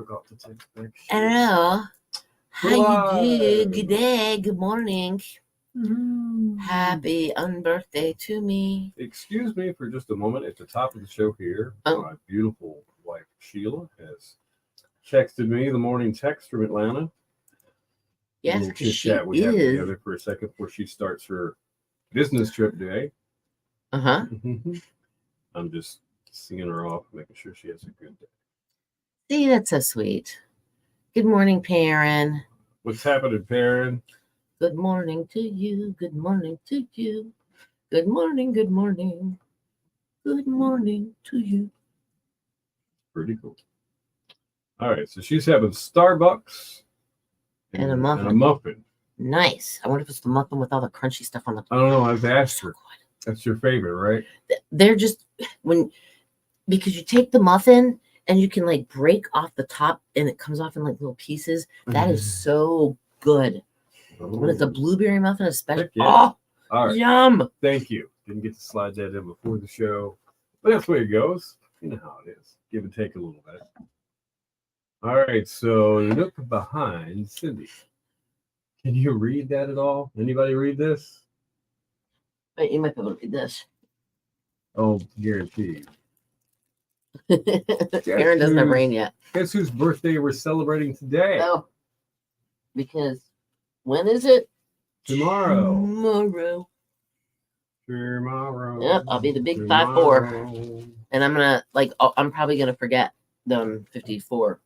forgot to take the picture. Hello. How you Hello. do? Good day. Good morning. Mhm. Happy unbirthday to me. Excuse me for just a moment. At the top of the show here, Oh. my beautiful wife Sheila has texted me the morning text from Atlanta. Yes, a little because chit she chat we have is. together for a second before she starts her business trip today. Uh-huh. I'm just seeing her off, making sure she has a good day. See, that's so sweet. Good morning, Perrin. What's happening, Perrin? Good morning to you. Good morning to you. Good morning. Good morning. Good morning to you. Pretty cool. All right, so she's having Starbucks And a muffin. And a muffin. Nice. I wonder if it's the muffin with all the crunchy stuff on the I don't know. I've asked so her. good. That's your favorite, right? They're just because you take the muffin and you can like break off the top and it comes off in like little pieces. That is so good. When it's a blueberry muffin, especially. Yeah. Oh, all right. Yum. Thank you. Didn't get to slide that in before the show, but that's the way it goes. You know how it is. Give and take a little bit. All right. So look behind Cindy. Can you read that at all? Anybody read this? Wait, you might be able to read this. Oh, guaranteed. Karen doesn't have rain yet. Guess whose birthday we're celebrating today? Oh, because when is it? Tomorrow. Tomorrow. Yep, I'll be the big 5'4", and I'm gonna I'm probably gonna forget that I'm 54.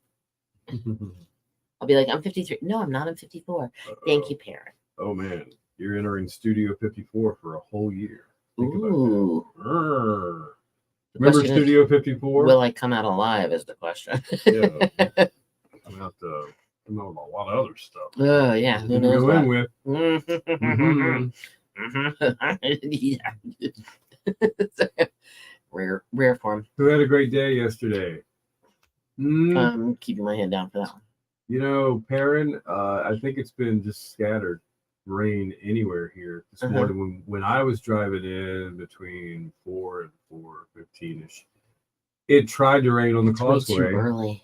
I'll be like, I'm 53. No, I'm not. I'm 54. Thank you, Perrin. Oh man, you're entering Studio 54 for a whole year. Think Ooh. About that. Remember Studio 54? Will I come out alive is the question. Yeah. I'm out with a lot of other stuff. Oh, yeah. Who knows go what? in with. Rare form. Who had a great day yesterday? I'm keeping my hand down for that one. You know, Perrin, I think it's been just scattered rain anywhere here this morning. When I was driving in between 4 and 4:15ish, it tried to rain on the causeway. Too early.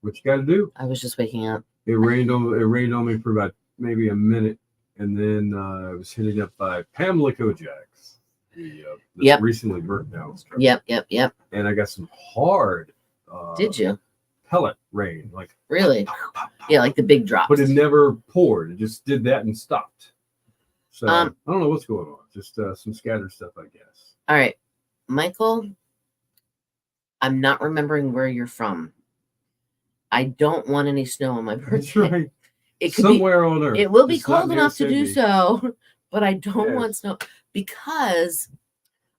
What you got to do? I was just waking up. It rained on me for about maybe a minute, and then I was hitting up by Pamela Kojax, the recently burnt down structure. Yep. And I got some hard. Did you? Pellet rain, like really? Pop, pop, pop, yeah, like the big drops. But it never poured. It just did that and stopped. So I don't know what's going on. Just some scattered stuff, I guess. All right, Michael. I'm not remembering where you're from. I don't want any snow on my birthday. That's right. It could somewhere on Earth. It will be cold enough to do so, but I don't want snow because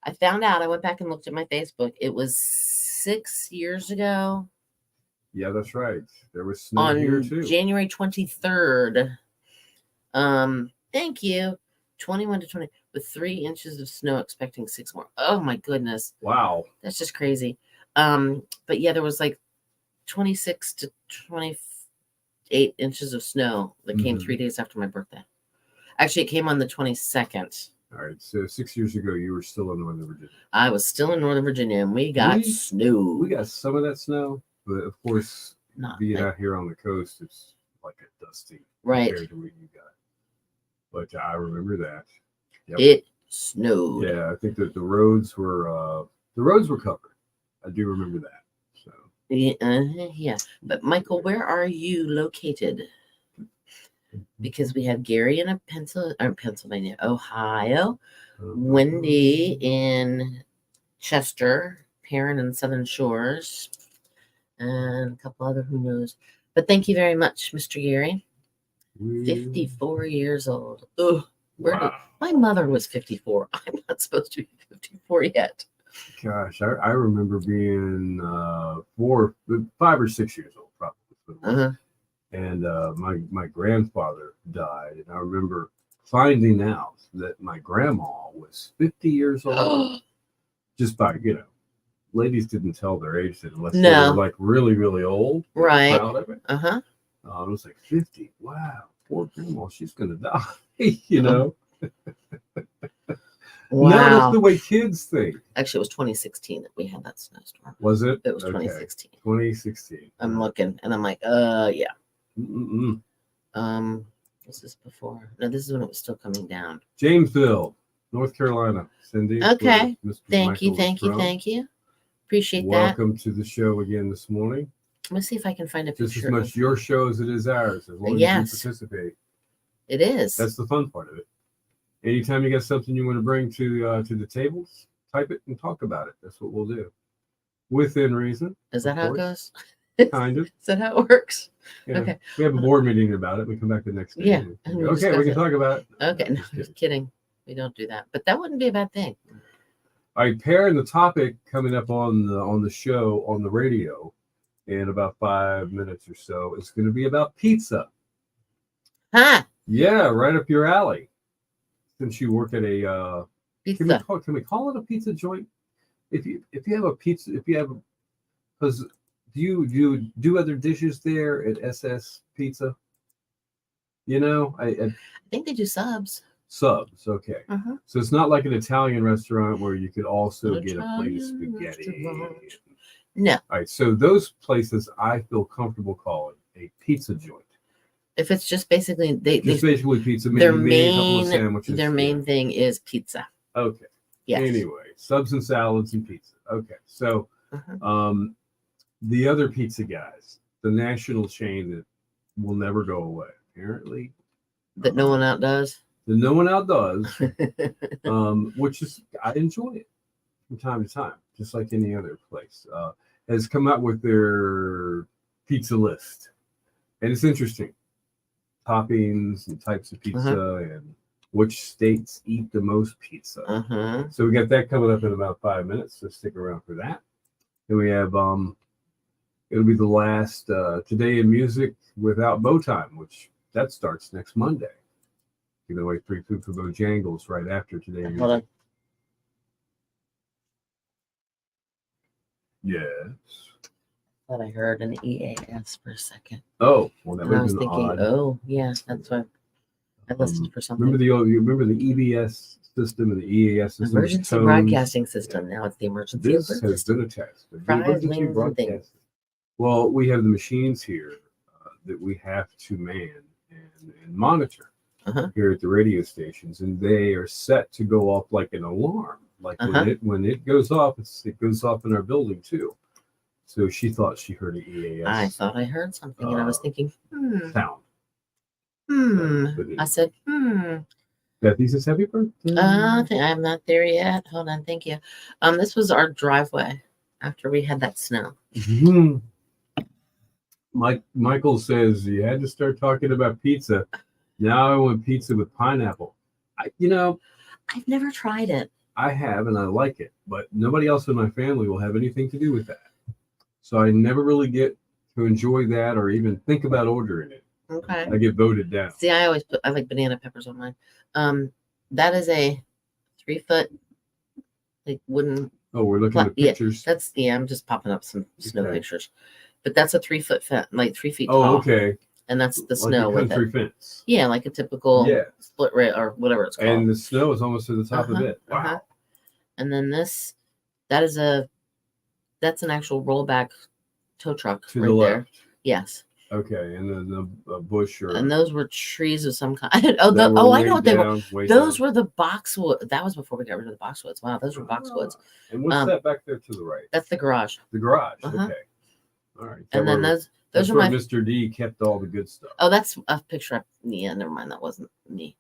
I found out. I went back and looked at my Facebook. It was 6 years ago. Yeah, that's right. There was snow here too. January 23rd. Thank you. 21 to 20 with 3 inches of snow, expecting 6 more. Oh my goodness. Wow. That's just crazy. But yeah, there was like 26 to 28 inches of snow that came 3 days after my birthday. Actually, it came on the 22nd. All right. So 6 years ago, you were still in Northern Virginia. I was still in Northern Virginia, and we got snow. We got some of that snow. But of course, being out here on the coast, it's like a dusty compared to what you got. But I remember that. Yep. It snowed. Yeah, I think that the roads were covered. I do remember that. So yeah. But Michael, where are you located? Because we have Gary in Pennsylvania, Ohio, Wendy in Chester, Perrin in Southern Shores. And a couple other who knows. But thank you very much, Mr. Gary. 54 years old. Ugh. My mother was 54. I'm not supposed to be 54 yet. Gosh, I remember being 5 or 6 years old, probably. And my grandfather died, and I remember finding out that my grandma was 50 years old. Just by ladies didn't tell their age unless they were like really, really old. Right. Proud of it. I was like 50. Wow, poor grandma, she's gonna die. No, that's Wow. the way kids think. Actually, it was 2016 that we had that snowstorm. Was it? It was Okay. 2016. 2016. I'm looking and I'm like, yeah. Mm-mm-mm. Was this before? No, this is when it was still coming down. Jamesville, North Carolina. Cindy. Okay. where Mr. Thank you, Michael is thank you, from. thank you. Appreciate that. Welcome to the show again this morning. Let me see if I can find a Just picture. as much your show as it is ours, as long as Yes. you participate. It is. That's the fun part of it. Anytime you got something you want to bring to the tables, type it and talk about it. That's what we'll do. Within reason. Is that of how it course. goes? Kind of. Is that how it works? Yeah. Okay. We have a board meeting about it. We come back the next day. Yeah, and and we we go, okay, discuss we can it. talk about it. Okay. No, just just kidding. kidding. We don't do that. But that wouldn't be a bad thing. All right, pairing the topic coming up on the show on the radio in about 5 minutes or so. It's going to be about pizza. Huh? Yeah, right up your alley. Since you work at a Pizza. can we call it a pizza joint? If you have a pizza, because do you do other dishes there at SS Pizza? You know, I think they do subs. subs. Okay, Uh-huh. so it's not like an Italian restaurant where you could also An get a plate of Italian spaghetti. restaurant. No. All right, so those places I feel comfortable calling a pizza joint. If it's just basically Just basically pizza. their Maybe a couple of main sandwiches. their main thing is pizza. Okay. Yes. Anyway, subs and salads and pizza. Okay, so Uh-huh. the other pizza guys, the national chain that will never go away, apparently. That no one outdoes. That no one outdoes, which is I enjoy it from time to time, just like any other place. Has come out with their pizza list, and it's interesting. Toppings and types of pizza and which states eat the most pizza. Uh-huh. So we got that coming up in about 5 minutes. So stick around for that. And we have it'll be the last Today in Music without Bowtime, which that starts next Monday. Giving away free food for Bojangles right after Today in Hold Music. on. Yes. Thought I heard an EAS for a second. Oh, well, that And would I have was been thinking, odd. oh yeah, that's why I listened for something. Remember you remember the EBS system and the EAS system? Emergency tones? broadcasting system. Now it's the emergency This alert has system. been a test. The Fries, emergency wings, and broadcasting. things. Well, we have the machines here that we have to man and monitor Uh-huh. here at the radio stations, and they are set to go off like an alarm. Like Uh-huh. when it goes off, it goes off in our building too. So she thought she heard an EAS I thought I heard something, and I was thinking, sound. I said, Bethy says happy birthday. I'm not there yet. Hold on, thank you. This was our driveway after we had that snow. Mhm. Michael says you had to start talking about pizza. Now I want pizza with pineapple. I've never tried it. I have and I like it, but nobody else in my family will have anything to do with that. So I never really get to enjoy that or even think about ordering it. Okay. I get voted down. See, I like banana peppers on mine. That is a 3-foot like wooden. Oh, we're looking at Yeah, pictures. I'm just popping up some snow Okay. pictures, but that's a 3-foot fence, like 3 feet Oh, tall. okay. And that's the Like snow a with country it. fence. Yeah, like a typical Yeah. split rail or whatever it's called. And the snow is almost to the top of Uh-huh, it. Wow. uh-huh. And then that's an actual rollback tow truck To right the there. left. Yes. Okay. And then the bush or And those were trees of some kind. that I were know way what they were. down, way Those down. were the boxwood. That was before we got rid of the boxwoods. Wow, those were boxwoods. And what's Um, that back there to the right? That's the garage. The garage. Uh-huh. Okay. All right. And then those that's are where my. Mr. D kept all the good stuff. Oh, that's a picture. Yeah, never mind. That wasn't me.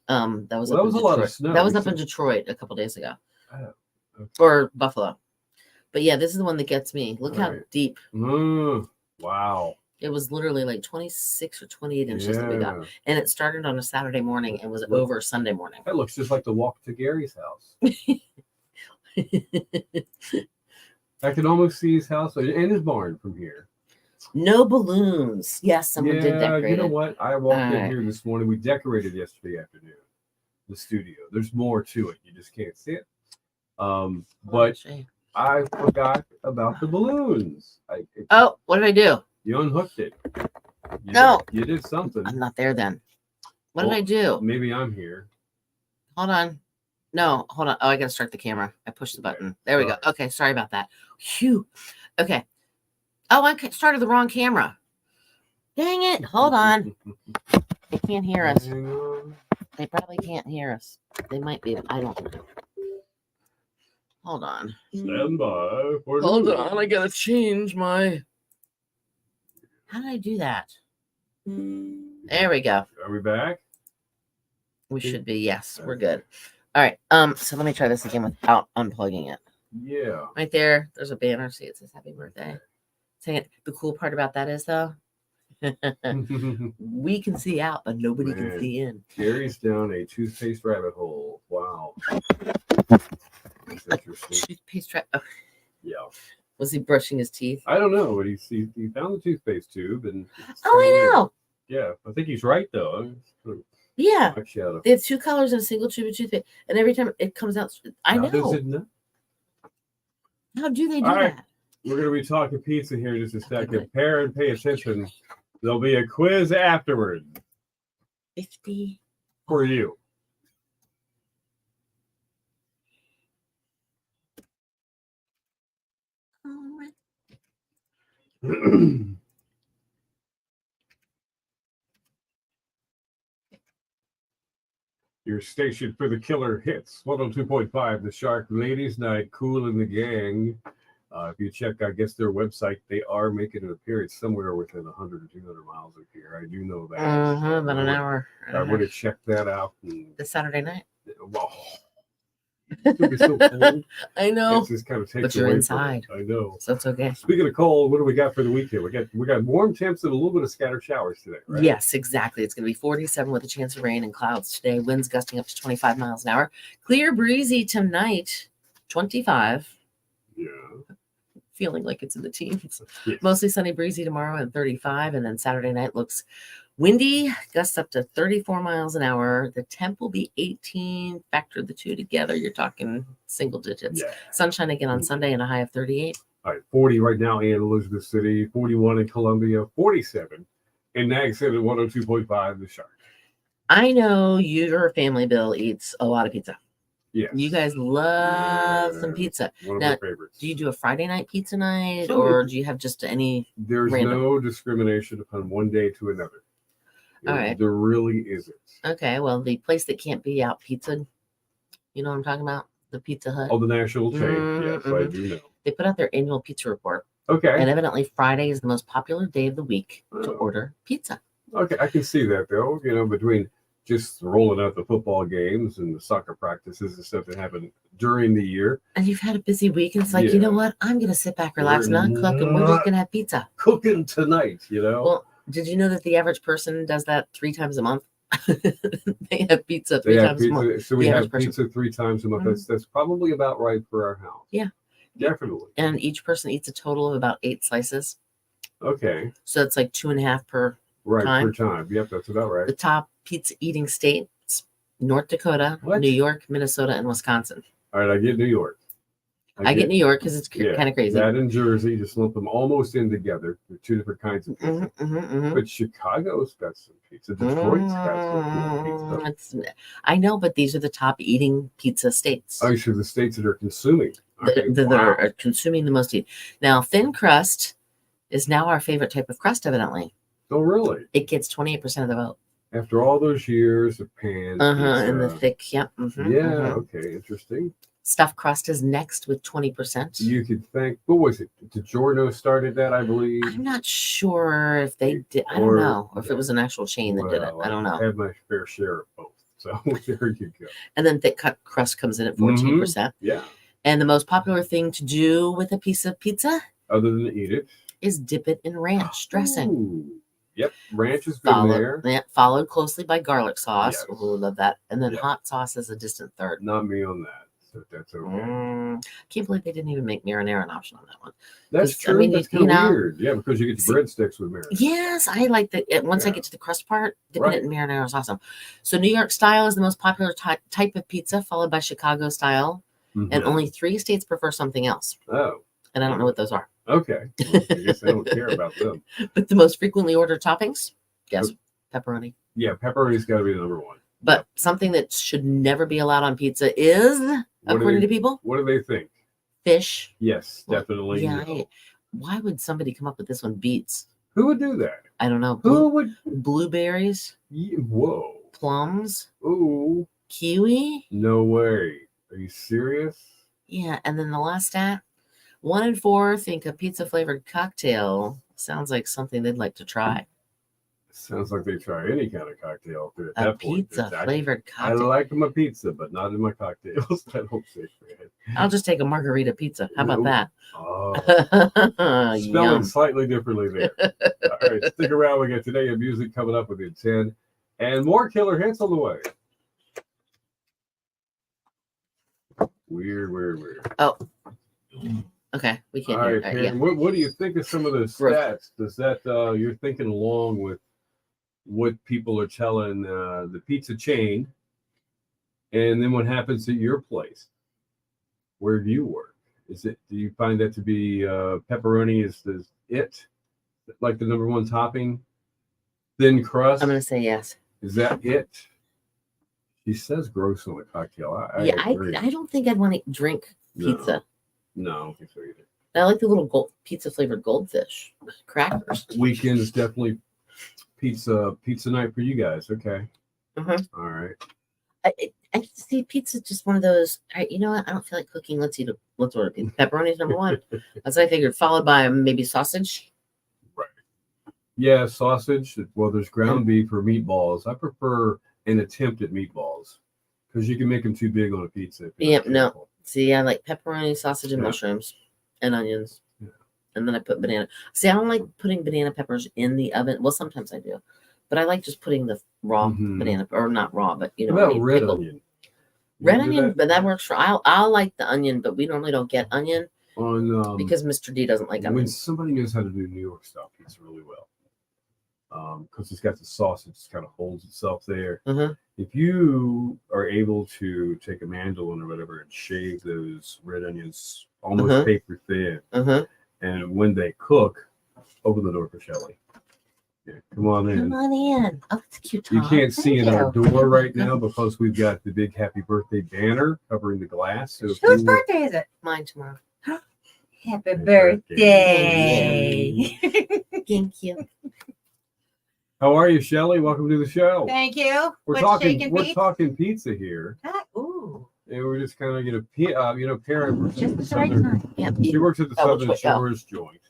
That was Well, up that was in a lot of Detroit. snow. That was We up in said- Detroit a couple days ago, Oh, okay. or Buffalo. But yeah, this is the one that gets me. Look how Right. deep. Wow. It was literally like 26 or 28 inches that we got. Yeah. And it started on a Saturday morning and was Look. over Sunday morning. That looks just like the walk to Gary's house. I can almost see his house and his barn from here. No balloons. Yes, someone did decorate you know it. what? I walked in Alright. here this morning. We decorated yesterday afternoon. The studio. There's more to it. You just can't see it. But Shame. I forgot about the balloons. Oh, what did I do? You unhooked it. No. You did something. I'm not there then. What Well, did I do? Maybe I'm here. Hold on. No, hold on. Oh, I gotta start the camera. I pushed the button. There we go. Sorry. Okay, sorry about that. Phew. Okay. Oh, I started the wrong camera. Dang it. Hold on. They can't hear us. Hang on. They probably can't hear us. They might be. I don't know. Hold on. Stand by for Hold news. on. I gotta change my. How did I do that? There we go. Are we back? We should be. Yes, we're good. All right. So let me try this again without unplugging it. Yeah. Right there. There's a banner. See, it says happy birthday. Saying it. The cool part about that is though, we can see out, but nobody can Man. see in. Gary's down a toothpaste rabbit hole. Wow. That's interesting. Toothpaste. Oh, Yeah. was he brushing his teeth? I don't know, but he found the toothpaste tube and. it's Oh, I kinda know. weird. Yeah, I think he's right though. Yeah. Shadow. They have 2 colors in a single tube of toothpaste, and every time it comes out, I How does know. it know? How do they do All right. that? We're going to be talking pizza here in just a second. Okay. Pair and pay attention. There'll be a quiz afterward 50. for you. Your station for the killer hits 102.5 The Shark Ladies Night, Cool and the Gang. If you check, I guess, their website, they are making an appearance somewhere within 100 or 200 miles of here. I do know that. About an hour. I would have checked that out. And, This Saturday night. well, it's gonna be so cold. I know. It just kind of takes But you're away from inside. it. I know. So it's okay. Speaking of cold, what do we got for the weekend? We got warm temps and a little bit of scattered showers today, right? Yes, exactly. It's going to be 47 with a chance of rain and clouds today. Winds gusting up to 25 miles an hour. Clear breezy tonight, 25. Yeah. Feeling like it's in the teens. Yes. Mostly sunny, breezy tomorrow and 35. And then Saturday night looks windy, gusts up to 34 miles an hour. The temp will be 18. Factor the two together, you're talking single digits. Yeah. Sunshine again on Sunday and a high of 38. All right, 40 right now in Elizabeth City, 41 in Columbia, 47 in Nags Head at 102.5 The Shark. I know your family, Bill, eats a lot of pizza. Yes. You guys love some pizza. One of Now, my favorites. Do you do a Friday night pizza night, Some or do. do you have just any? There's random? no discrimination upon one day to another. All right. There really isn't. Okay, well, the place that can't be out pizza, you know what I'm talking about? The Pizza Hut. Oh, the national chain. Yes, I Mhm. do know. They put out their annual pizza report, Okay. and evidently Friday is the most popular day of the week to Oh. order pizza. Okay, I can see that though. Between just rolling out the football games and the soccer practices and stuff that happen during the year, And you've had a busy week, and it's like, you know Yeah. what? I'm gonna sit back, relax, We're not cook, and we're just not- gonna have pizza. cooking tonight. Well, did you know that the average person does that 3 times a month? They have pizza They 3 have times a month. pizza, so we the have average person. pizza 3 times a month. Mhm. That's probably about right for our house. Yeah. Definitely. And each person eats a total of about 8 slices. Okay. So it's like 2.5 per. Right Time. per time. Yep, that's about right. The top pizza eating states: North Dakota, What? New York, Minnesota, and Wisconsin. All right, I get New York. I get New York because it's yeah, kind of crazy. That and Jersey, just lump them almost in together. They're 2 different kinds of pizza. But Chicago's got some pizza. Detroit's got some good pizza. I know, but these are the top eating pizza states Oh, so the states that are consuming. Okay, that wow. are consuming the most heat. Now, thin crust is now our favorite type of crust, evidently. Oh, really? It gets 28% of the vote. After all those years of pan And the pizza. thick, yep. Yeah, okay, interesting. Stuffed crust is next with 20%. You could think, what was it? DiGiorno started that, I believe. I'm not sure if they did. I don't Or- know. Or if it was an actual chain that did it. Well, I don't know. had my fair share of both. So there you go. And then thick cut crust comes in at 14%. Yeah. And the most popular thing to do with a piece of pizza Other than eat it. is dip it in ranch dressing. Ooh. Yep. Ranch has been there. Followed closely by garlic sauce. Yes. Ooh, love that. And then Yeah. hot sauce is a distant third. Not me on that. So that's okay. Can't believe they didn't even make marinara an option on that one. That's 'Cause, I true. mean, That's you kind of know- weird. Yeah, because you get See- the breadsticks with marinara. Yes, I like that. Once I Yeah. get to the crust part, dipping Right. it in marinara is awesome. So New York style is the most popular type of pizza, followed by Chicago style. Mhm. And only 3 states prefer something else. Oh, And I don't know what those are. okay. Well, I guess I don't care about them. But the most frequently ordered toppings, guess, pepperoni. Yeah, pepperoni's got to be the number one. But something that should never be allowed on pizza is, according to people, What do they think? fish. Yes, Well, definitely. yeah. No. Why would somebody come up with this one? Beets. Who would do that? I don't know. Who would? Blueberries, Whoa. plums, Ooh. kiwi. No way. Are you serious? Yeah, and then the last stat: 1 in 4 think a pizza flavored cocktail sounds like something they'd like to try. Sounds like they try any kind of cocktail at A that point. pizza flavored I cocktail. like my pizza, but not in my cocktails. I don't say that. I'll just take a margarita pizza. How about that? Oh, spelling Yum. slightly differently there. All right, stick around. We got Today in Music coming up with you at 10, and more killer hits on the way. Weird. Oh, okay. We All can't right, hear. Karen, Yeah. what do you think of some of the stats? Does that you're thinking along with what people are telling the pizza chain, and then what happens at your place? Where do you work? Do you find that to be pepperoni is it, like the number one topping? Thin crust. I'm gonna say yes. Is that it? She says gross on the cocktail. I agree. I don't think I'd want to drink pizza. No, I don't think so either. I like the little pizza flavored goldfish crackers. Weekends definitely pizza night for you guys. Okay. Mhm. All right. I see pizza just one of those. You know what? I don't feel like cooking. Let's order pizza. Pepperoni is number one. That's what I figured. Followed by maybe sausage. Right. Yeah, sausage. Well, there's ground beef or meatballs. I prefer an attempt at meatballs because you can make them too big on a pizza. Yeah, no. See, I like pepperoni, sausage, and Yeah. mushrooms, and onions, Yeah. and then I put banana. See, I don't like putting banana peppers in the oven. Well, sometimes I do, but I like just putting the raw Mhm. banana, or not raw, but What about red pickled. onion? Red You do onion, but that works for. I'll like the onion, but we normally don't get onion on because Mr. D doesn't like when onion. somebody knows how to do New York style pizza really well, because it's got the sausage, it kind of holds itself there. Mhm. If you are able to take a mandolin or whatever and shave those red onions almost paper thin, and when they cook, open the door for Shelly. Yeah, come on in. Come on in. Oh, it's a cute. You top. can't see in our Thank you. door right now because we've got the big happy birthday banner covering the glass. So if Whose you were- birthday is it? Mine tomorrow. Happy birthday. birthday. Thank you. How are you, Shelly? Welcome to the show. Thank you. We're What's talking shaking, we're Pete? talking pizza here, Ooh, and we're just kind of Karen works at just the the right Southern. time. Yeah. She works at the Oh, which Southern way? Oh. Shores joint.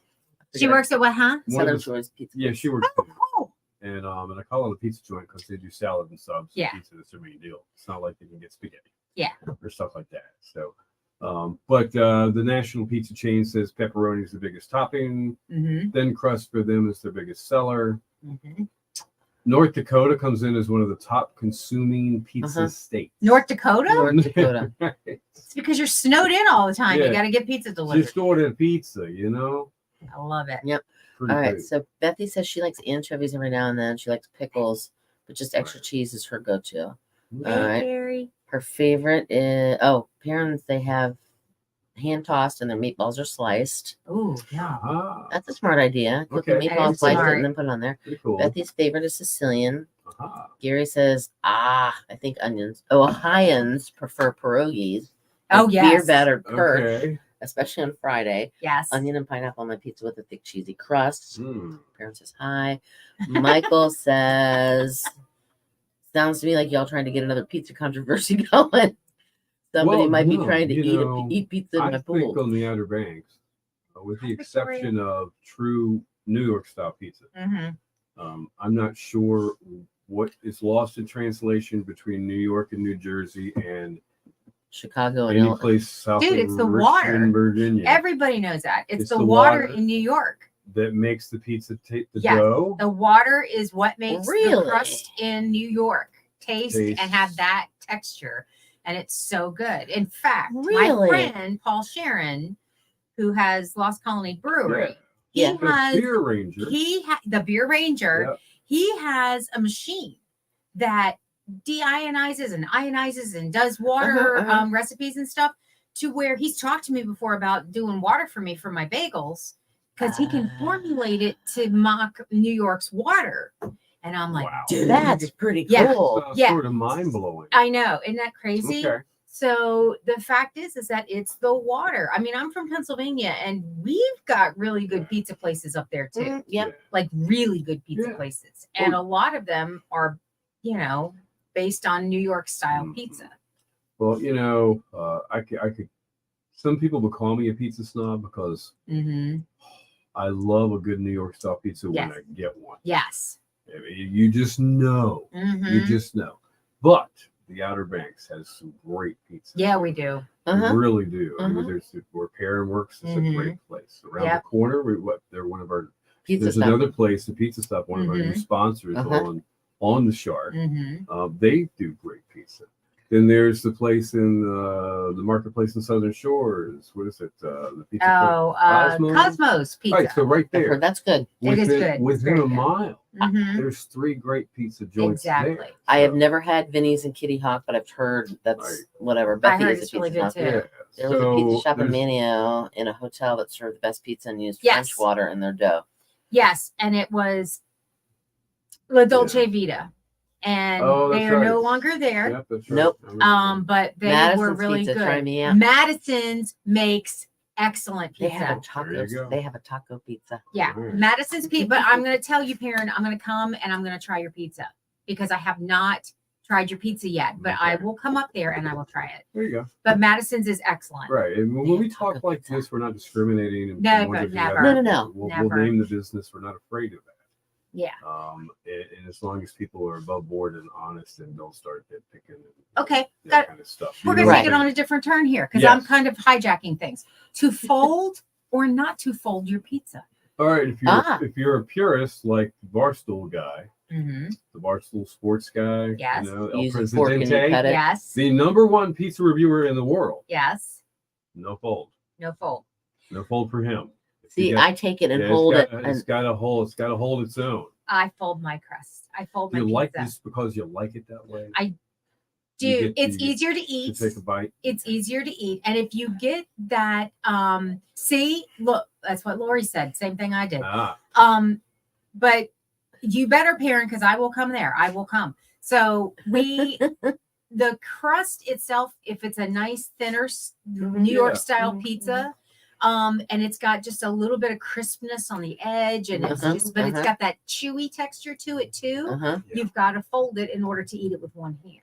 She works at what, huh? One Southern of the- Shores Pizza. Yeah, she works. Oh, there. cool. And I call it a pizza joint because they do salad and subs. Yeah. And pizza is their main deal. It's not like they can get spaghetti. Yeah. Or stuff like that. So, but the national pizza chain says pepperoni is the biggest topping. Mm-hmm. Thin crust for them is their biggest seller. Mm-hmm. North Dakota comes in as one of the top consuming pizza states. North Dakota? North Dakota. It's because you're snowed in all the time. Yeah. You got to get pizza delivered. Just order pizza, you know? I love it. Yep. Pretty All right. good. So Bethy says she likes anchovies every now and then. She likes pickles, but just extra Right. cheese is her go-to. Hey, All right. Gary. Her favorite is parents. They have hand tossed and their meatballs are sliced. Ooh, yeah. Aha. That's a smart idea. Cook the Okay. That meatballs, is slice it, smart. and then put it on there. Pretty cool. Bethy's favorite is Sicilian. Aha. Gary says, I think onions. Ohioans prefer pierogies. Oh, and yes. Beer battered perch, Okay. especially on Friday. Yes. Onion and pineapple on my pizza with a thick cheesy crust. Mm. Parents says hi. Michael says, sounds to me like y'all trying to get another pizza controversy going. Somebody Well, might be no, trying to you know, eat pizza in I my think pool. on the Outer Banks, with the Victoria. exception of true New York style pizza, Mm-hmm. I'm not sure what is lost in translation between New York and New Jersey and Chicago and any Illinois. place south Dude, of it's the Richmond, water. Virginia, Everybody knows that. It's It's the the water water. in New York. that makes the pizza take the Yes, dough. The water is what makes Really? the crust in New York taste Taste. and have that texture. And it's so good. In fact, Really? my friend Paul Sharon, who has Lost Colony Brewery, Yeah. he The has Beer Ranger. the Beer Ranger. Yep. He has a machine that deionizes and ionizes and does water recipes and stuff, to where he's talked to me before about doing water for me for my bagels, because he can Ah. formulate it to mock New York's water. And I'm like, Wow. dude, That's pretty Yeah. cool. Yeah. Sort of mind blowing. I know. Isn't that crazy? Okay. So the fact is that it's the water. I mean, I'm from Pennsylvania and we've got really good pizza places up there too. Mm, yep. Like really good pizza Yeah. places. And Oh. a lot of them are, based on New York style Mhm. pizza. Well, I could. Some people would call me a pizza snob because Mm-hmm. I love a good New York style pizza when Yes. I get one. Yes. I mean, you just know. You Mm-hmm. just know. But the Outer Banks has some great pizza. Yeah, we do. Uh-huh. We really do. I mean, Uh-huh. there's where Perrin works. It's Mhm. a great place. Around Yep. the corner, they're one of our. Pizza There's stuff. another place, the Pizza Stuff, one of our new Mhm. sponsors Uh-huh. on the Shark. Mm-hmm. They do great pizza. Then there's the place in the marketplace in Southern Shores. What is it? The pizza. Cosmos Pizza. Right, so right I've heard there, that's good. It is good. It's within very a good. mile, Mhm. there's 3 great pizza joints Exactly. there. I have So, never had Vinny's and Kitty Hawk, but I've heard that's Right. whatever. I Becky heard is a it's really pizza good hawk. too. Yeah. There was a pizza shop in there's- Manio in a hotel that served the best pizza and used Yes. French water in their dough. Yes, and it was La Dolce Vita, and Oh, they that's are no right. longer there. Yep, that's right. Nope. I remember But they were Madison's really Pizza, good. try me out. Madison's makes excellent They pizza. have a There taco. you go. They have a taco pizza. Yeah, Alright. Madison's pizza. But I'm going to tell you, Perrin, I'm going to come and I'm going to try your pizza because I have not tried your pizza yet. But I Okay. will come up there and I will try it. There you go. But Madison's is excellent. Right. And when They we have talk taco like pizza. this, we're not discriminating. from Never, one to the never. other. No. We'll Never. name the business. We're not afraid of that. Yeah. And as long as people are above board and honest and don't start nitpicking and Okay. that Got, kind of stuff. we're You going know to what take it I'm on a different turn here because I'm Yes. kind of hijacking things. To fold or not to fold your pizza. All right, if you're a purist like the Barstool guy, Mm-hmm. the Barstool sports guy, Yes. El You use a fork and you Presidente, cut it. Yes. the number 1 pizza reviewer in the world, Yes. no fold, No fold. no fold for him. If See, you got- I take it and yeah, hold it. It's got to hold. It's got to hold its own. I fold my crust. I fold Do my you like pizza. this because you like it that way? I You Dude, get- it's you get easier to To eat. take a bite. It's easier to eat. And if you get that, look, that's what Lori said. Same thing I did. Ah, But you better parent because I will come there. I will come. So the crust itself, if it's a nice thinner New York Yeah. style Mhm. pizza, and it's got just a little bit of crispness on the edge, and it's Uh-huh, but it's uh-huh. got that chewy texture to it too. Uh-huh. Yeah. You've got to fold it in order to eat it with one hand.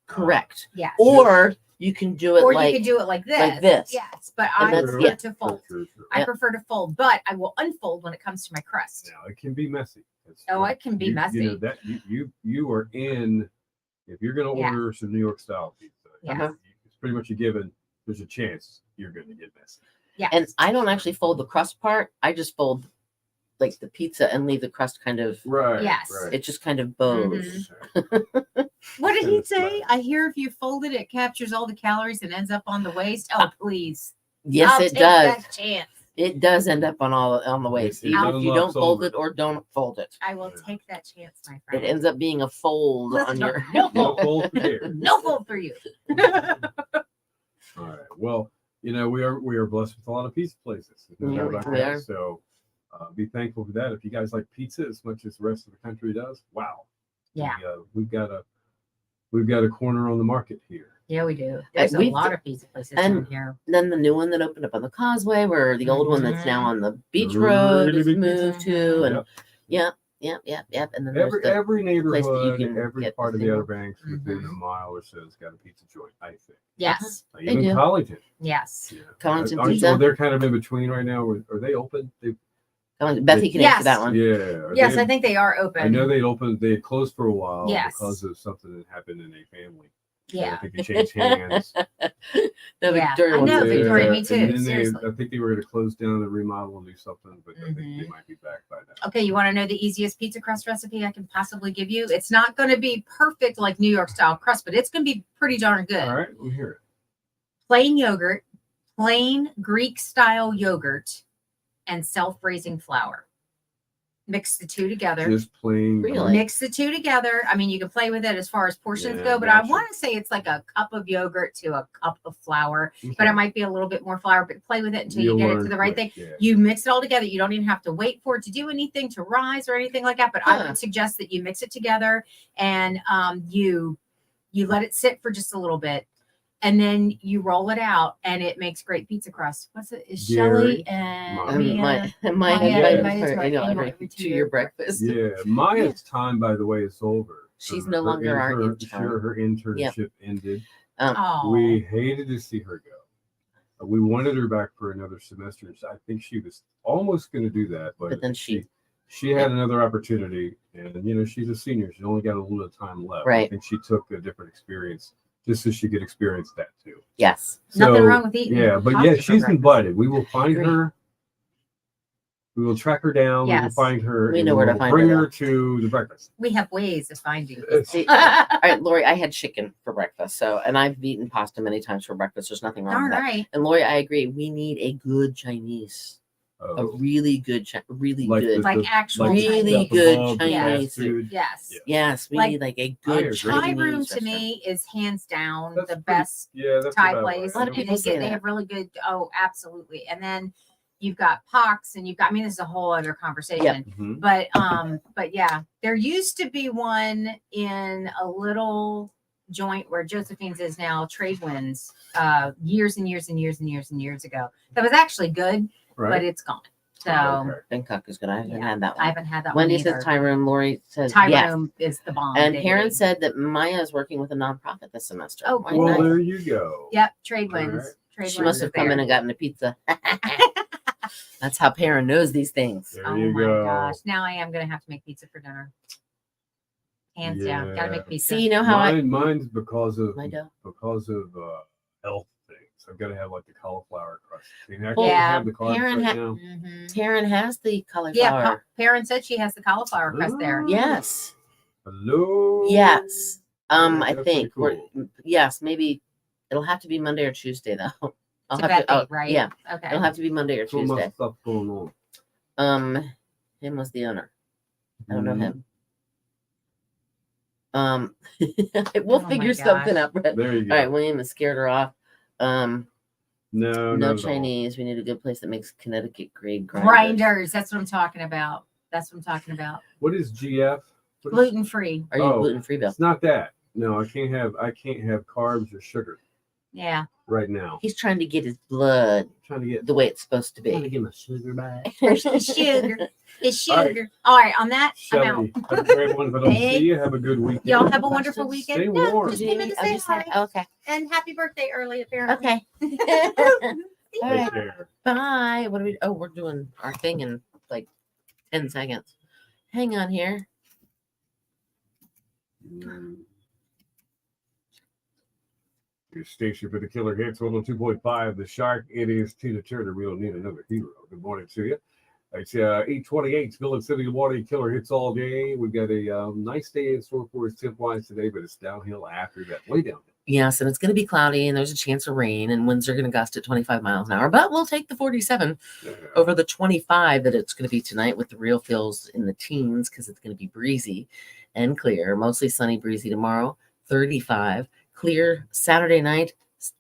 Correct. Yes. Or you can do it Or like you could do it like this. this. Yes, but And I that's- prefer yeah. to fold. True. I Yeah. prefer to fold, but I will unfold when it comes to my crust. Now it can be messy. Oh, it can be You know messy. that you are in. If you're going to Yeah. order some New York style pizza, Yes. Uh-huh. it's pretty much a given. There's a chance you're going to get messy. Yeah. And I don't actually fold the crust part. I just fold like the pizza and leave the crust kind of. Right. Yes. Right. It just kind of bows. What did Kind he of say? flat. I hear if you fold it, it captures all the calories and ends up on the waist. Oh, please. Yes, I'll it take does. That chance. It does end up on the waist, It even if you unlocks don't fold over. it or don't fold it. I will take that chance, my It friend. ends up being a fold on your. No No fold. fold for here. No fold for you. All right. Well, we are blessed with a lot of pizza places. There's no Yeah, doubt we about that. are. So be thankful for that. If you guys like pizza as much as the rest of the country does, wow. Yeah. We've got a corner on the market here. Yeah, we do. There's a we've- lot of pizza places and- in here. Then the new one that opened up on the Causeway, where the old one that's now on the beach Really road is big moved to, and Yep. yep. And then there's the Every place that you neighborhood, can every get part the of the thing. Outer Banks within Mhm. a mile or so has got a pizza joint, I think. Yes. They Even do. Collington. Yes. Yeah. Collington Aren't- Pizza? well, they're kind of in between right now. Are they open? Bethy can answer Yes. that one. Yeah. Are Yes, they- I think they are open. I know they opened. They had closed for a while Yes. because of something that happened in a family. Yeah. I think they changed hands. The Yeah, Victoria I one's know, a- Victoria, me and too, then seriously. I think they were going to close down the remodel and do something, but I think they Mhm. might be back by now. Okay, you want to know the easiest pizza crust recipe I can possibly give you? It's not going to be perfect like New York style crust, but it's going to be pretty darn good. All right, we'll hear it. Plain yogurt, plain Greek style yogurt, and self-raising flour. mix the two together. Just plain. Really? Mix the two together. I mean, you can play with it as far as portions Yeah, go, but I gotcha. want to say it's like a cup of yogurt to a cup of flour, but Okay. it might be a little bit more flour. But play with it until You'll you get it learn to the right quick, thing. yeah. You mix it all together. You don't even have to wait for it to do anything to rise or anything like that. But I Huh. would suggest that you mix it together and you let it sit for just a little bit. And then you roll it out, and it makes great pizza crust. What's it? Is Gary, Shelly and Maya. Mia? my Maya invited invited her to our annual annual every every 2 year breakfast. Yeah, Maya's time, by the way, is over. She's Her- no her longer our intern- intern. Sure, her internship ended. Oh, We hated to see her go. We wanted her back for another semester. So I think she was almost going to do that, But then she had another opportunity, and she's a senior. She only got a little bit of time left. I Right. think she took a different experience just so she could experience that too. Yes. nothing wrong with eating. Yeah, but pasta yeah, for she's breakfast. invited. We will find Agree. her. We will track her down. We will Yes. find her. We and know where to we'll find bring her, her though. to the breakfast. We have ways of finding. It's- See, all right, Lori, I had chicken for breakfast. So, and I've eaten pasta many times for breakfast. There's nothing wrong Darn with that. right. And Lori, I agree. We need a good Chinese, a Oh, really good, really Like good. the- Like actual like the Really stuff good above the Chinese fast food. Yes. Yeah. Yes, we Like, need like a I good agree. Thai Chinese room to restaurant. me is hands down That's the pretty- best Yeah, that's Thai what I place. A lot of like. people say they that. have really good. Oh, absolutely. And then you've got Pox, and you've got. I mean, this is a whole other conversation. Mhm. But yeah, there used to be one in a little joint where Josephine's is now, Trade Winds, years and years and years and years and years ago. That was actually good, but Right. it's gone. So Okay. Bangkok is good. I haven't Yeah, had that I one. haven't had that Wendy one says either. Thai room. Lori says Thai yes. room is the bomb. And diggity. Karen said that Maya is working with a nonprofit this semester. Oh, Why cool. Well, not? there you go. Yep, Trade All Winds. right. Trade She Winds must is have come there. in and gotten a pizza. That's how Perrin knows these things. There Oh you my go. gosh! Now I am gonna have to make pizza for dinner. Hands down, gotta Yeah. make pizza. See, you know how Mine's because of My dough. health things. I've got to have like the cauliflower crust. See, I Well, can't yeah, have the carbs Karen right had- now. Mhm. Perrin has the cauliflower. Yeah, Perrin said she has the cauliflower crust there. Ah. Yes. Hello. Yes. Yeah, I that's think pretty yes, maybe it'll have to be Monday or Tuesday though. I'll To have to, Bethany, right? Yeah, Okay. it'll have to be Monday or So much Tuesday. stuff going on. Him was the owner. I don't know Mhm. him. We'll Oh my figure gosh. something out, Brett. There you go. All right, William has scared her off. No, No not at all. Chinese. We need a good place that makes Connecticut grade grinders. Grinders. That's what I'm talking about. That's what I'm talking about. What is GF? What is- Gluten free. Are you Oh. gluten free, Bill? It's not that. No, I can't have carbs or sugar Yeah. right now. He's trying to get his blood I'm trying to get the way it's supposed to trying to be. get my sugar back. Sugar. It's All right. sugar. All right. On that, I'm out. Shelly, have a great one. If I don't Hey. see you, have a good weekend. Y'all have a wonderful weekend. Stay Yeah, warm. just came in to say hi. Okay. And happy birthday early, apparently. Okay. All Take right. care. Bye. What are we? Oh, we're doing our thing in like 10 seconds. Hang on here. Your station for the Killer Hits 102.5. The Shark. It is Tina Turner. We don't need another hero. Good morning to you. It's 8:28. Still in City of Morning. Killer Hits all day. We've got a nice day in store for us tip-wise today, but it's downhill after that. Way downhill. Yes, and it's going to be cloudy, and there's a chance of rain, and winds are going to gust at 25 miles an hour. But we'll take the 47 over the 25 that it's going to be tonight, with the real feels in the teens because it's going to be breezy and clear. Mostly sunny, breezy tomorrow. 35 clear Saturday night.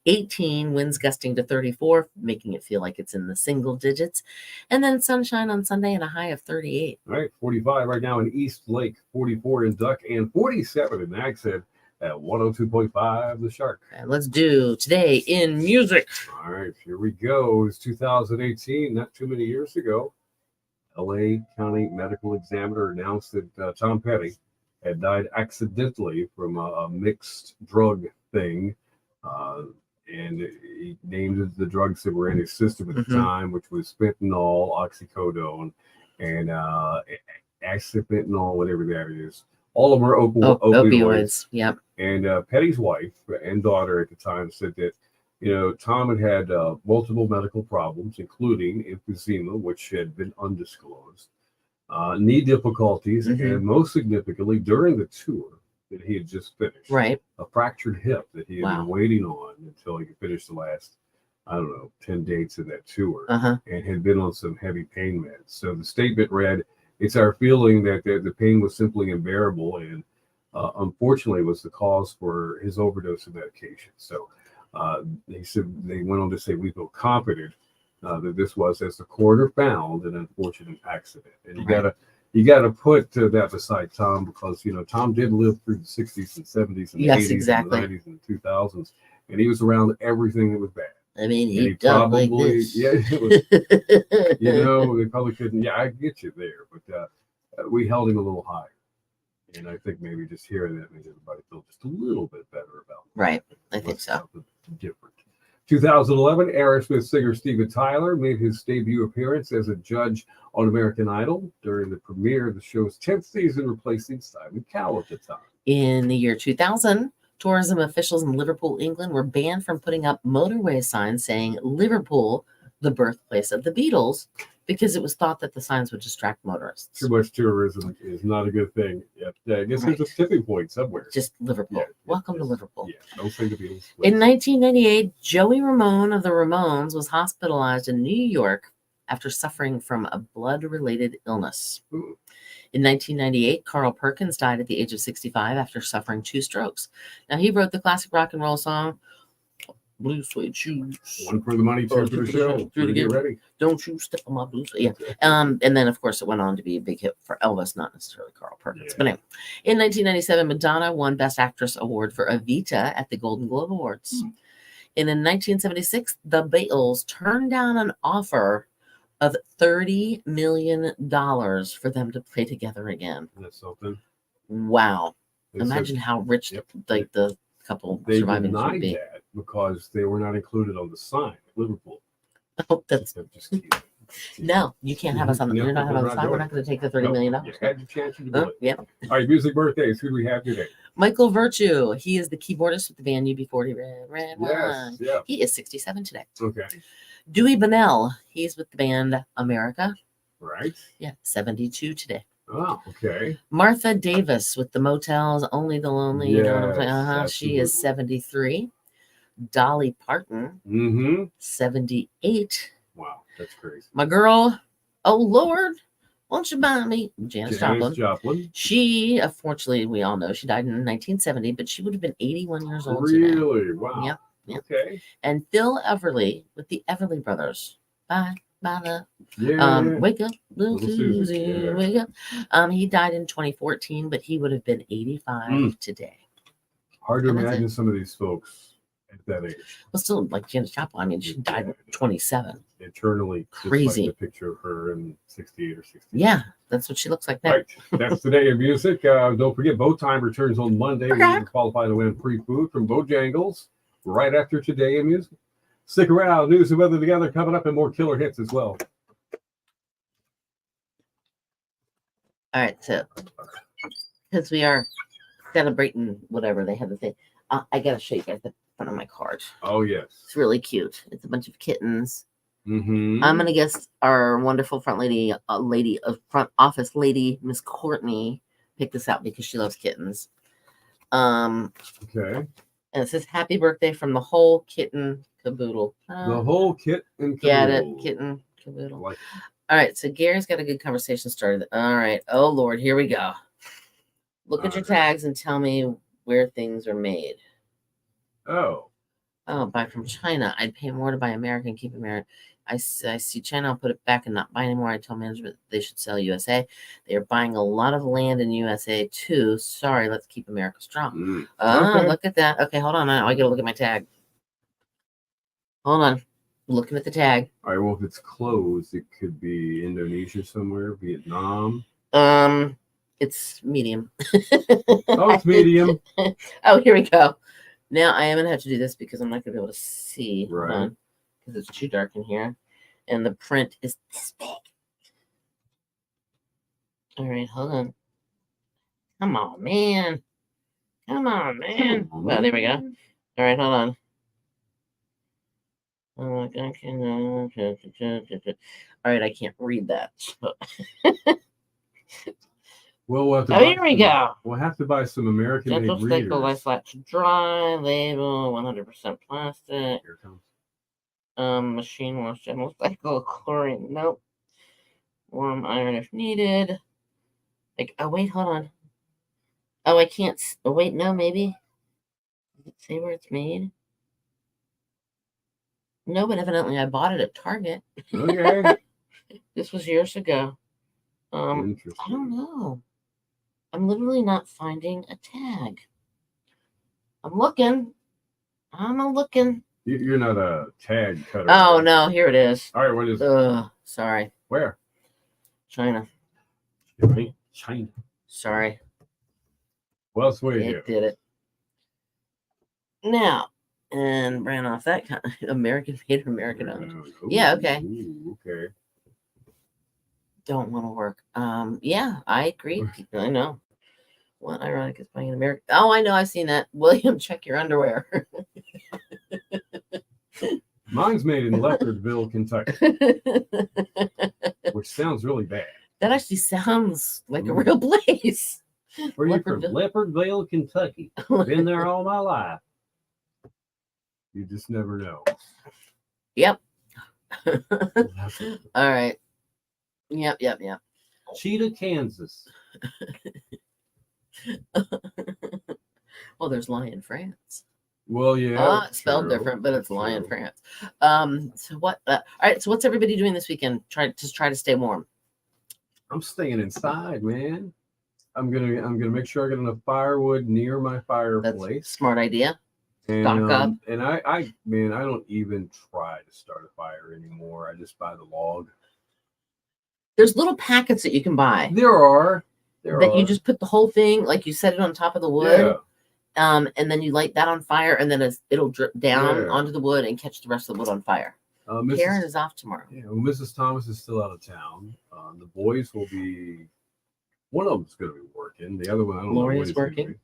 18 winds gusting to 34, making it feel like it's in the single digits, and then sunshine on Sunday and a high of 38. All right, 45 right now in East Lake, 44 in Duck, and 47 in Nagshead at 102.5 The Shark. And let's do today in music. All right, here we go. It's 2018, not too many years ago. LA County Medical Examiner announced that Tom Petty had died accidentally from a mixed drug thing. And he named the drugs that were in his system at the Mhm. time, which was fentanyl, oxycodone, and acetylfentanyl, whatever that is. All of them are opioids. Opioids. Yep. And Petty's wife and daughter at the time said that, Tom had multiple medical problems, including emphysema, which had been undisclosed, knee difficulties, Mhm. and most significantly, during the tour that he had just finished, Right. a fractured hip that he had Wow. been waiting on until he could finish the last, 10 dates of that tour, Uh huh. and had been on some heavy pain meds. So the statement read, it's our feeling that the pain was simply unbearable, and unfortunately was the cause for his overdose of medication. So they went on to say, we feel confident that this was, as the coroner found, an unfortunate accident. And you gotta put that beside Tom, because Tom did live through the 60s and 70s and the Yes, 80s exactly. and the 90s and the 2000s, and he was around everything that was bad. I mean, And he done like this. it was, they probably couldn't. Yeah, I get you there, but we held him a little higher, and I think maybe just hearing that made everybody feel just a little bit better about it. Right, I think so. Something different. 2011, Aerosmith singer Steven Tyler made his debut appearance as a judge on American Idol during the premiere of the show's 10th season, replacing Simon Cowell at the time. In the year 2000, tourism officials in Liverpool, England, were banned from putting up motorway signs saying Liverpool, the birthplace of the Beatles, because it was thought that the signs would distract motorists. Too much tourism is not a good thing. I guess there's a tipping point somewhere. Just Liverpool. Yeah, Welcome to Liverpool. Yeah, don't think the Beatles. In 1998, Joey Ramone of the Ramones was hospitalized in New York after suffering from a blood-related illness. Ooh. In 1998, Carl Perkins died at the age of 65 after suffering 2 strokes. Now, he wrote the classic rock and roll song, Blue Suede Shoes. One for the money, two for the show. Do it again. Get ready. Don't you step on my blue suede. Yeah. And then, of course, it went on to be a big hit for Elvis, not necessarily Carl Perkins. Yeah. But anyway, in 1997, Madonna won Best Actress Award for Evita at the Golden Globe Awards. And in 1976, the Beatles turned down an offer of $30 million for them to play together again. That's something. Wow. They Imagine how rich like the couple they surviving would denied be. that because they were not included on the sign at Liverpool. Oh, that's Just kidding. no, you can't have us on the No, you're not having us on the side. We're not going to take the $30 million. You had your chance to do it. Yeah. All right, music birthdays. Who do we have today? Michael Virtue. He is the keyboardist with the band UB40 Red Yes. Wine. Yeah. He is 67 today. Okay. Dewey Bunnell. He's with the band America. Right. Yeah, 72 today. Oh, okay. Martha Davis with the Motels, Only the Lonely. You know what I'm saying? Yes, She is absolutely. 73. Dolly Parton, Mm-hmm. 78. Wow, that's crazy. My girl, oh Lord, won't you buy me? Janis Joplin. Joplin. She, unfortunately, we all know she died in 1970, but she would have been 81 years old today. Really? Wow. Yep. Yep. Okay. And Phil Everly with the Everly Brothers. Bye, the Yeah. wake up, little Little Susie, Susie, yeah. wake up. He died in 2014, but he would have been 85 today. Hard to and that's imagine some of these folks at that age. Well, still like Janis Joplin. I mean, she died at 27. Eternally. Crazy. Just like the picture of her in 68 or 60. Yeah, that's what she looks like now. Right. That's the day of music. Don't forget, Bow Time returns on Monday. Okay. You qualify to win free food from Bojangles right after Today in Music. Stick around. News and weather together coming up, and more killer hits as well. All right, so because we are celebrating whatever they have the thing, I gotta show you guys the front of my card. Oh, yes. It's really cute. It's a bunch of kittens. Mm-hmm. I'm gonna guess our wonderful front office lady, Miss Courtney, picked this out because she loves kittens. Okay. And it says "Happy Birthday" from the whole kitten caboodle. The whole kit and Get it, caboodle. kitten caboodle. Like All right, so Gary's got a good conversation started. All right. Oh Lord, here we go. Look at your tags and tell me where things are made. Oh. Oh, buy from China. I'd pay more to buy American, keep American. I see China, I'll put it back and not buy anymore. I tell management they should sell USA. They are buying a lot of land in USA too. Sorry, let's keep America strong. Okay. Look at that. Okay, hold on. I gotta look at my tag. Hold on. Looking at the tag. All right. Well, if it's closed, it could be Indonesia somewhere, Vietnam. It's medium. Oh, it's medium. Oh, here we go. Now I am gonna have to do this because I'm not gonna be able to see. Hold Right. on. Because it's too dark in here. And the print is this big. All right, hold on. Come on, man. Come on, man. Come on, Well, there we go. All right, hold on. All right, I can't read that. Well, we'll have to Oh, here we go. We'll have to buy some American-made Gentle readers. Staple Life Flat to Dry, label 100% plastic. Here it comes. Machine wash, Gentle Cycle, chlorine, nope. Warm iron if needed. Like, oh wait, hold on. Oh, I can't. Oh wait, no, maybe. Does it say where it's made? No, but evidently I bought it at Target. Okay. This was years ago. I don't Interesting. know. I'm literally not finding a tag. I'm looking. I'm a looking. You're not a tag cutter. Oh right? no, here it is. All right, what is it? Sorry. Where? China. China. Sorry. Well, it's way It here. did it. Now, and ran off that kind of American made, American owned. Yeah, okay. Ooh, okay. Don't want to work. Yeah, I agree. I know. What ironic is buying an American. Oh, I know. I've seen that. William, check your underwear. Mine's made in Leopardville, Kentucky, which sounds really bad. That actually sounds like a real place. Where are you from? Leopardville, Kentucky. Been there all my life. You just never know. Yep. All right. Yep. Cheetah, Kansas. Well, there's Lyon, France. Well, yeah. It's spelled true, different, but it's Lyon, true. France. So what? All right. So what's everybody doing this weekend? Try to stay warm. I'm staying inside, man. I'm gonna make sure I get enough firewood near my That's fireplace. smart idea. And, stock up. And I don't even try to start a fire anymore. I just buy the log. There's little packets that you can buy There are. you just put the whole thing, like you set it on top of the wood. Yeah. And then you light that on fire, and then it'll drip down Yeah. onto the wood and catch the rest of the wood on fire. Karen is off tomorrow. Yeah, well, Mrs. Thomas is still out of town. The boys will be. One of them's going to be working. The other one, I don't know. Lori's what he's gonna working. do.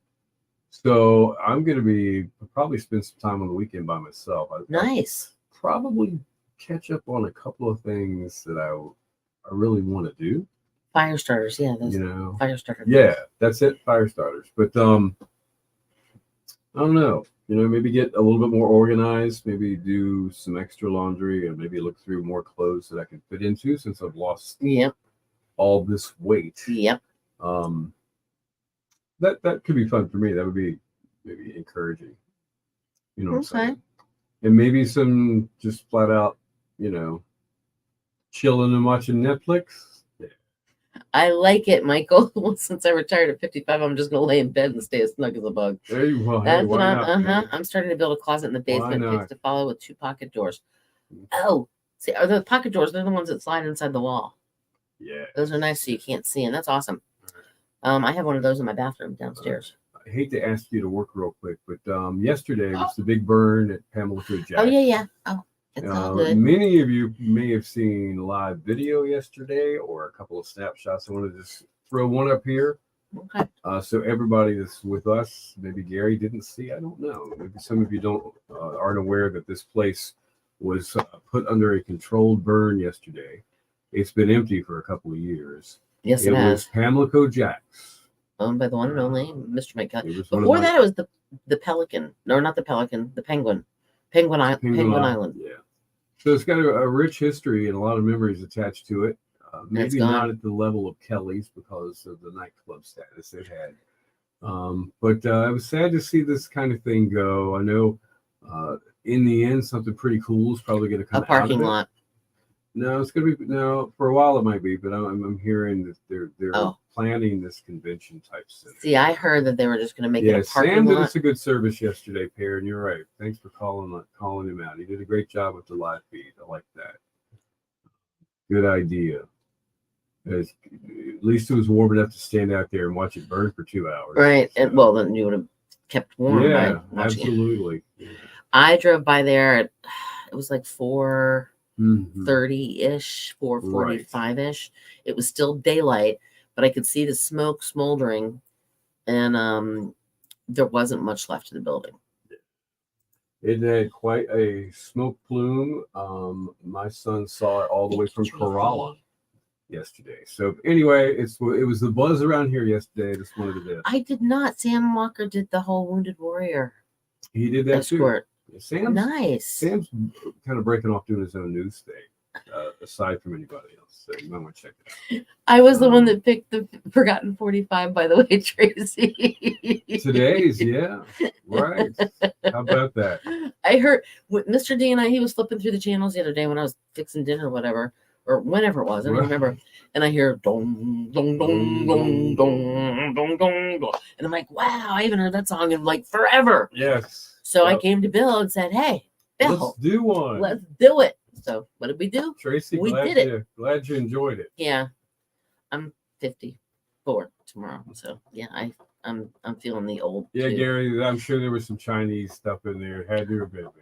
So I'm going to probably spend some time on the weekend by myself. I'll Nice. probably catch up on a couple of things that I really want to do. Fire starters, yeah. Those You know. fire starters. Yeah, that's it. Fire starters. But I don't know. You know, maybe get a little bit more organized. Maybe do some extra laundry, and maybe look through more clothes that I can fit into since I've lost Yep. all this weight. Yep. That could be fun for me. That would be maybe encouraging. You know what I'm Okay. saying? And maybe some just flat out, chilling and watching Netflix. I like it, Michael. Well, since I retired at 55, I'm just gonna lay in bed and stay as snug as a bug. Hey, well, hey, That's why what not, man? I'm starting to build a closet in the basement, not? fixed to follow with 2 pocket doors. Oh, see, are the pocket doors? They're the ones that slide inside the wall. Yeah. Those are nice, so you can't see, and that's awesome. I have one of those in my bathroom downstairs. I hate to ask you to work real quick, but yesterday was the big burn at Pamlico Jackson. Oh yeah. Oh, it's all good. Many of you may have seen live video yesterday or a couple of snapshots. I want to just throw one up here. Okay. So everybody that's with us, maybe Gary didn't see. I don't know. Maybe some of you aren't aware that this place was put under a controlled burn yesterday. It's been empty for a couple of years. Yes, it was has. Pamlico Jacks. Owned by the one and only Mr. Mike Kelly. It was one of Before my- that, it was the Pelican. No, not the Pelican. The Penguin. Penguin Island. Yeah. So it's got a rich history and a lot of memories attached to it. Maybe gone. not at the level of Kelly's because of the nightclub status it had. But it was sad to see this kind of thing go. I know in the end, something pretty cool is probably going to come A parking out of it. lot. No, it's going to be for a while it might be, but I'm hearing that they're Oh. planning this convention type center. See, I heard that they were just going to make it Yeah, a parking Sam did lot. us a good service yesterday, Perrin. You're right. Thanks for calling him out. He did a great job with the live feed. I like that. Good idea. At least it was warm enough to stand out there and watch it burn for 2 hours. Right. So, And well, then you would have kept warm yeah, by watching it. absolutely. I drove by there at it was like 4:30 Mhm. ish, 4:45 ish. It was still daylight, but I could see the smoke smoldering, and there wasn't much left of the building. It had quite a smoke plume. My son saw it all the way from Kerala yesterday. So anyway, it was the buzz around here yesterday. I just wanted to. I did not. Sam Walker did the whole Wounded Warrior He did that escort. too. Sam's Nice. kind of breaking off doing his own news thing. aside from anybody else. So you might want to check it I was the one that picked the Forgotten 45, by the way, Tracy. out. Today's, yeah, right. How about that? I heard with Mr. D and he was flipping through the channels the other day when I was fixing dinner or whatever, or whenever it was. I don't remember. And I hear dong, dong, dong, dong, dong, dong, dong, dong. And I'm like, wow, I haven't heard that song in like forever. Yes. So I Yep. came to Bill and said, hey, Bill, Let's do one. let's do it. So what did we do? Tracy, we glad did it. Glad you enjoyed it. Yeah. I'm 54 tomorrow. So yeah, I'm feeling the old. Yeah, too. Gary, I'm sure there was some Chinese stuff in there. It had to have been, man.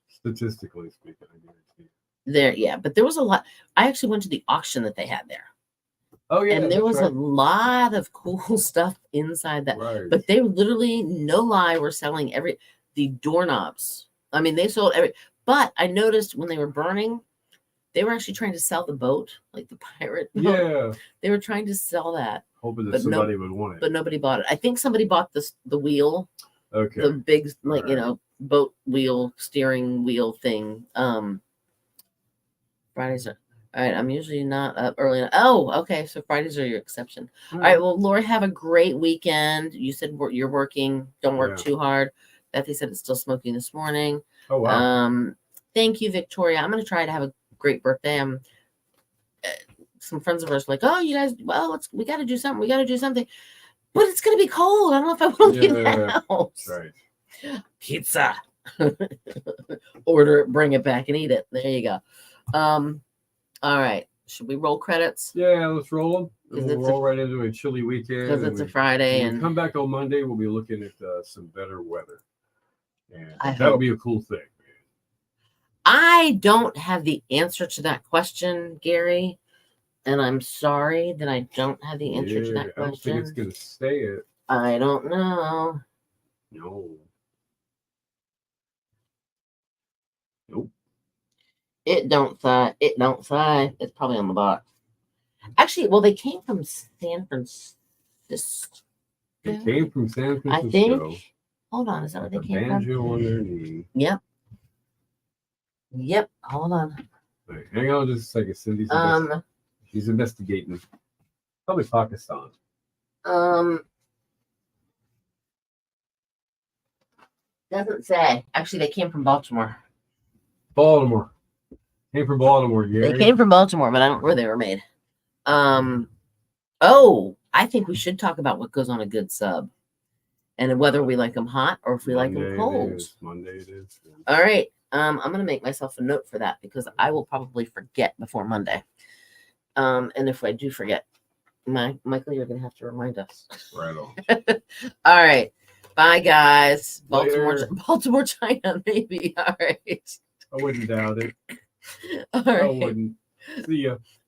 Statistically speaking, I guarantee. There, yeah, but there was a lot. I actually went to the auction that they had there. Oh yeah, And there that's was a right. lot of cool stuff inside that. Right. But they literally, no lie, were selling the doorknobs. I mean, they sold every. But I noticed when they were burning, they were actually trying to sell the boat, like the pirate boat. Yeah, They were trying to sell that, hoping that but no- somebody would want it. but nobody bought it. I think somebody bought the wheel, Okay. the big like Alright. boat wheel, steering wheel thing. Fridays are. All right, I'm usually not up early. Oh, okay. So Fridays are your exception. All right. Well, Lori, have a great weekend. You said you're working. Don't work Yeah. too hard. Bethy said it's still smoking this morning. Oh wow. Thank you, Victoria. I'm gonna try to have a great birthday. Some friends of ours were like, oh, you guys, well, we got to do something. We got to do something, but it's gonna be cold. I don't know if I want to leave the Yeah, house. Right. Pizza. Order it, bring it back, and eat it. There you go. All right. Should we roll credits? Yeah, let's roll them. 'Cause We'll it's a- roll right into a chilly weekend. Because and it's a we- Friday, when we and come back on Monday, we'll be looking at some better weather, and I that'll hope. be a cool thing. Man. I don't have the answer to that question, Gary. And I'm sorry that I don't have the answer to Yeah, that I don't think it's question. gonna stay it. I don't know. No. Nope. It don't say. It don't say. It's probably on the box. Actually, well, they came from San Francisco. It came from San I Francisco. think. Hold on, is that where with they a came from? banjo on their knee. Yep. Yep. Hold on. Wait, hang on just a second. Cindy's she's investigating. Probably Pakistan. Doesn't say. Actually, they came from Baltimore. Baltimore. Came from Baltimore, Gary. They came from Baltimore, but I don't know where they were made. Oh, I think we should talk about what goes on a good sub, and whether we like them hot or if we like them cold. Monday it is. All right. I'm gonna make myself a note for that because I will probably forget before Monday. And if I do forget, Michael, you're gonna have to remind us. Right on. All right. Bye, guys. Later. Baltimore, China, maybe. All right. I wouldn't doubt it. All I right. wouldn't. See ya.